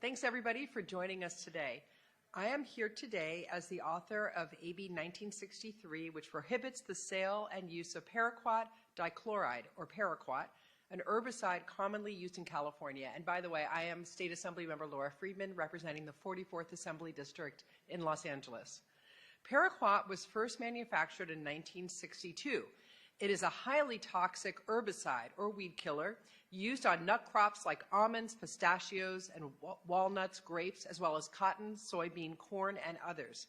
Thanks everybody for joining us today. I am here today as the author of AB 1963, which prohibits the sale and use of paraquat dichloride, or paraquat, an herbicide commonly used in California. And by the way, I am State Assemblymember Laura Friedman, representing the 44th Assembly District in Los Angeles. Paraquat was first manufactured in 1962. It is a highly toxic herbicide, or weed killer, used on nut crops like almonds, pistachios, and walnuts, grapes, as well as cotton, soybean, corn, and others.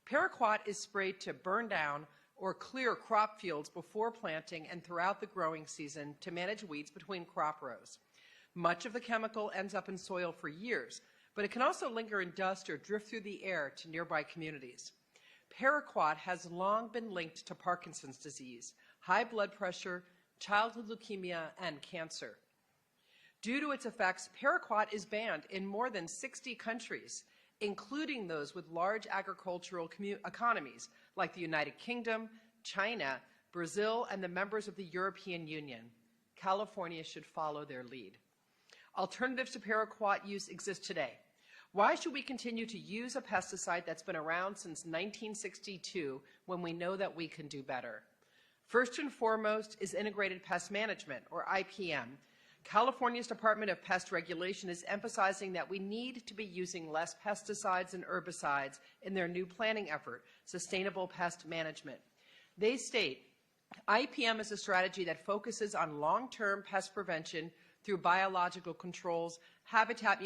Paraquat is sprayed to burn down or clear crop fields before planting and throughout the growing season to manage weeds between crop rows. Much of the chemical ends up in soil for years, but it can also linger in dust or drift through the air to nearby communities. Paraquat has long been linked to Parkinson's disease, high blood pressure, childhood leukemia, and cancer. Due to its effects, paraquat is banned in more than 60 countries, including those with large agricultural economies like the United Kingdom, China, Brazil, and the members of the European Union. California should follow their lead. Alternatives to paraquat use exist today. Why should we continue to use a pesticide that's been around since 1962 when we know that we can do better? First and foremost is integrated pest management, or IPM. California's Department of Pest Regulation is emphasizing that we need to be using less pesticides and herbicides in their new planning effort, Sustainable Pest Management. They state, IPM is a strategy that focuses on long-term pest prevention through biological controls, habitat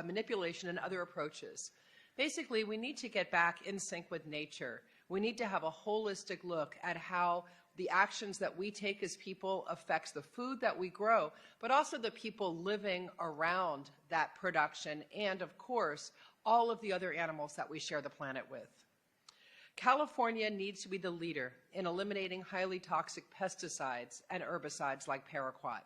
manipulation, and other approaches. Basically, we need to get back in sync with nature. We need to have a holistic look at how the actions that we take as people affects the food that we grow, but also the people living around that production and, of course, all of the other animals that we share the planet with. California needs to be the leader in eliminating highly toxic pesticides and herbicides like paraquat.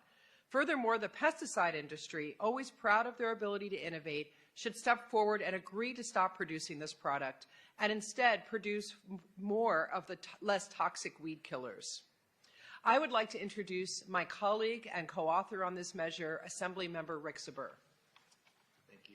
Furthermore, the pesticide industry, always proud of their ability to innovate, should step forward and agree to stop producing this product and instead produce more of the less toxic weed killers. I would like to introduce my colleague and co-author on this measure, Assemblymember Rick Saber. Thank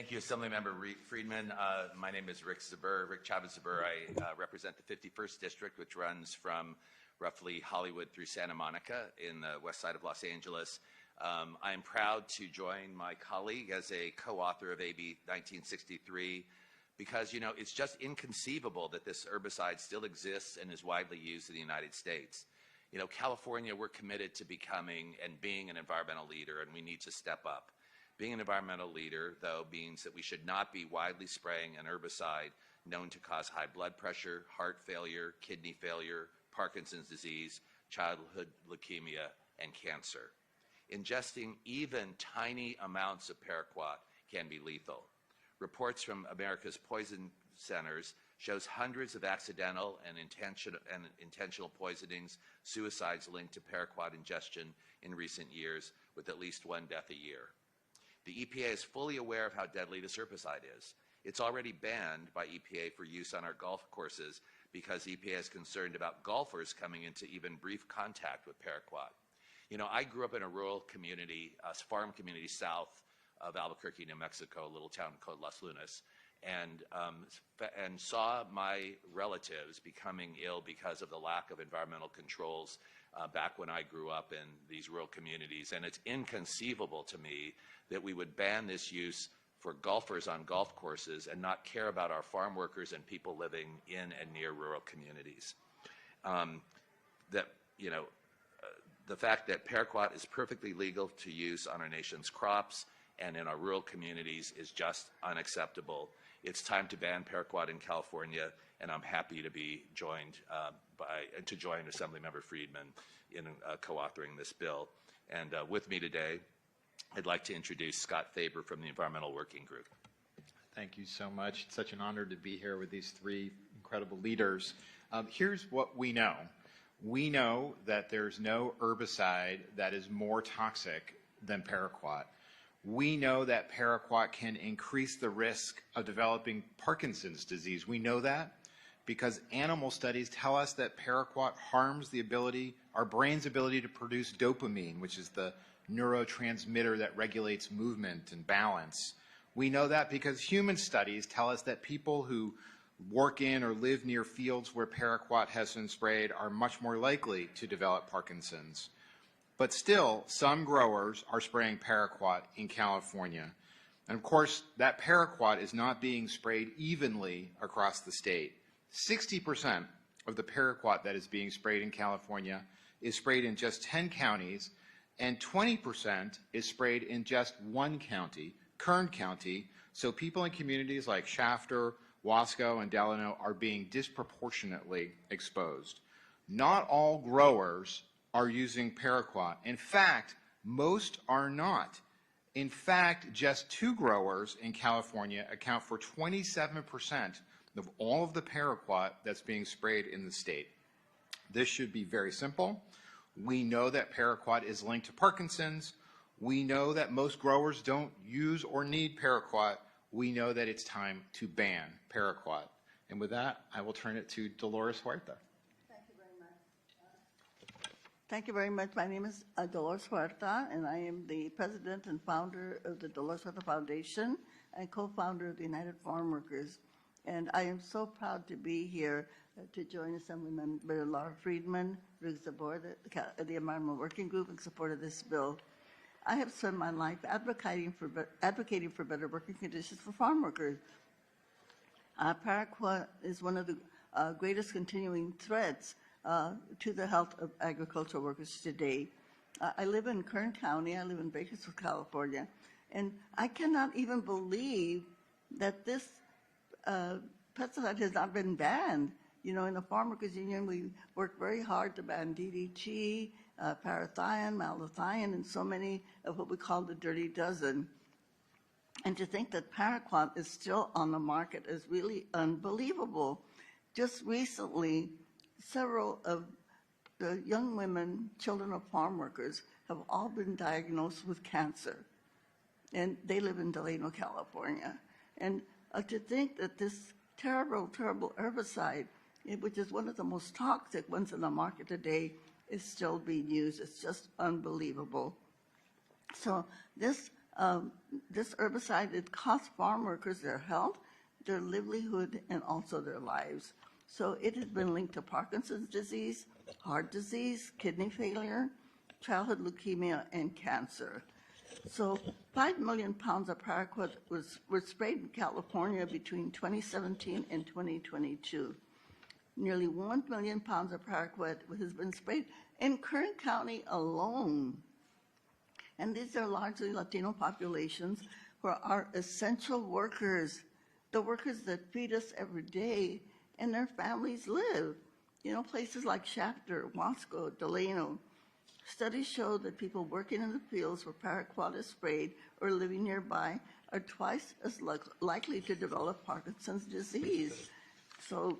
you, Assemblymember Friedman. My name is Rick Saber, Rick Chavez Saber. I represent the 51st District, which runs from roughly Hollywood through Santa Monica in the west side of Los Angeles. I am proud to join my colleague as a co-author of AB 1963 because, you know, it's just inconceivable that this herbicide still exists and is widely used in the United States. You know, California, we're committed to becoming and being an environmental leader, and we need to step up. Being an environmental leader, though, means that we should not be widely spraying an herbicide known to cause high blood pressure, heart failure, kidney failure, Parkinson's disease, childhood leukemia, and cancer. Ingesting even tiny amounts of paraquat can be lethal. Reports from America's Poison Centers shows hundreds of accidental and intentional poisonings, suicides linked to paraquat ingestion in recent years, with at least one death a year. The EPA is fully aware of how deadly this herbicide is. It's already banned by EPA for use on our golf courses because EPA is concerned about golfers coming into even brief contact with paraquat. You know, I grew up in a rural community, a farm community south of Albuquerque, New Mexico, a little town called Las Lunas, and saw my relatives becoming ill because of the lack of environmental controls back when I grew up in these rural communities. And it's inconceivable to me that we would ban this use for golfers on golf courses and not care about our farm workers and people living in and near rural communities. The fact that paraquat is perfectly legal to use on our nation's crops and in our rural communities is just unacceptable. It's time to ban paraquat in California, and I'm happy to be joined to join Assemblymember Friedman in co-authoring this bill. And with me today, I'd like to introduce Scott Faber from the Environmental Working Group. Thank you so much. It's such an honor to be here with these three incredible leaders. Here's what we know. We know that there's no herbicide that is more toxic than paraquat. We know that paraquat can increase the risk of developing Parkinson's disease. We know that because animal studies tell us that paraquat harms the ability, our brain's ability to produce dopamine, which is the neurotransmitter that regulates movement and balance. We know that because human studies tell us that people who work in or live near fields where paraquat has been sprayed are much more likely to develop Parkinson's. But still, some growers are spraying paraquat in California. And of course, that paraquat is not being sprayed evenly across the state. 60% of the paraquat that is being sprayed in California is sprayed in just 10 counties, and 20% is sprayed in just one county, Kern County. So people in communities like Shafter, Wasco, and Delano are being disproportionately exposed. Not all growers are using paraquat. In fact, most are not. In fact, just 2 growers in California account for 27% of all of the paraquat that's being sprayed in the state. This should be very simple. We know that paraquat is linked to Parkinson's. We know that most growers don't use or need paraquat. We know that it's time to ban paraquat. And with that, I will turn it to Dolores Huerta. Thank you very much. Thank you very much. My name is Dolores Huerta, and I am the president and founder of the Dolores Huerta Foundation and co-founder of the United Farm Workers. And I am so proud to be here to join Assemblymember Friedman, Rick Zabor, the Environmental Working Group in support of this bill. I have spent my life advocating for better working conditions for farm workers. Paraquat is one of the greatest continuing threats to the health of agricultural workers today. I live in Kern County. I live in Bakersfield, California, and I cannot even believe that this pesticide has not been banned. You know, in the Farm Workers Union, we worked very hard to ban DDT, parathion, malathion, and so many of what we call the dirty dozen. And to think that paraquat is still on the market is really unbelievable. Just recently, several of the young women, children of farm workers, have all been diagnosed with cancer. And they live in Delano, California. And to think that this terrible, terrible herbicide, which is one of the most toxic ones in the market today, is still being used. It's just unbelievable. So this herbicide, it costs farm workers their health, their livelihood, and also their lives. So it has been linked to Parkinson's disease, heart disease, kidney failure, childhood leukemia, and cancer. So 5 million pounds of paraquat were sprayed in California between 2017 and 2022. Nearly 1 million pounds of paraquat has been sprayed in Kern County alone. And these are largely Latino populations who are essential workers, the workers that feed us every day and their families live. You know, places like Shafter, Wasco, Delano. Studies show that people working in the fields where paraquat is sprayed or living nearby are twice as likely to develop Parkinson's disease. So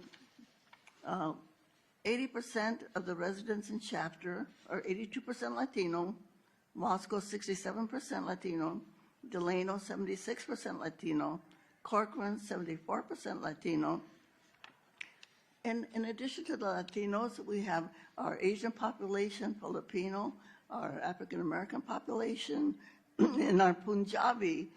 80% of the residents in Shafter are 82% Latino, Wasco 67% Latino, Delano 76% Latino, Corcoran 74% Latino. And in addition to the Latinos, we have our Asian population, Filipino, our African American population, and our Punjabi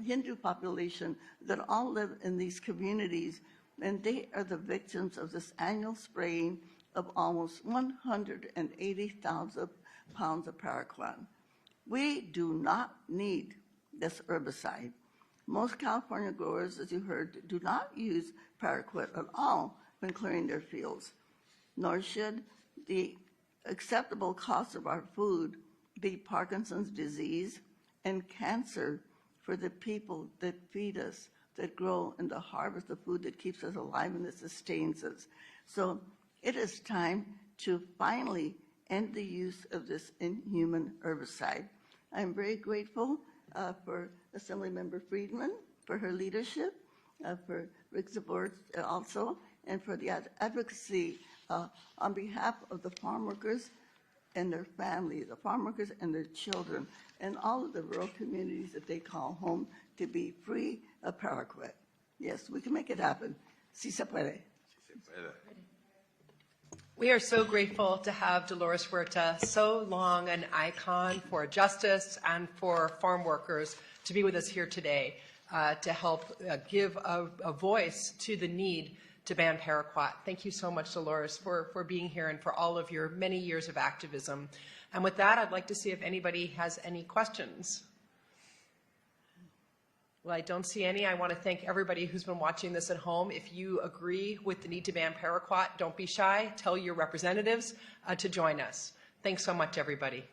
Hindu population that all live in these communities. And they are the victims of this annual spraying of almost 180,000 pounds of paraquat. We do not need this herbicide. Most California growers, as you heard, do not use paraquat at all when clearing their fields, nor should the acceptable cost of our food be Parkinson's disease and cancer for the people that feed us, that grow and the harvest the food that keeps us alive and that sustains us. So it is time to finally end the use of this inhuman herbicide. I'm very grateful for Assemblymember Friedman for her leadership, for Rick Zabor also, and for the advocacy on behalf of the farm workers and their families, the farm workers and their children, and all of the rural communities that they call home to be free of paraquat. Yes, we can make it happen. Si se puede. Si se puede. We are so grateful to have Dolores Huerta, so long an icon for justice and for farm workers, to be with us here today to help give a voice to the need to ban paraquat. Thank you so much, Dolores, for being here and for all of your many years of activism. And with that, I'd like to see if anybody has any questions. Well, I don't see any. I want to thank everybody who's been watching this at home. If you agree with the need to ban paraquat, don't be shy. Tell your representatives to join us. Thanks so much, everybody.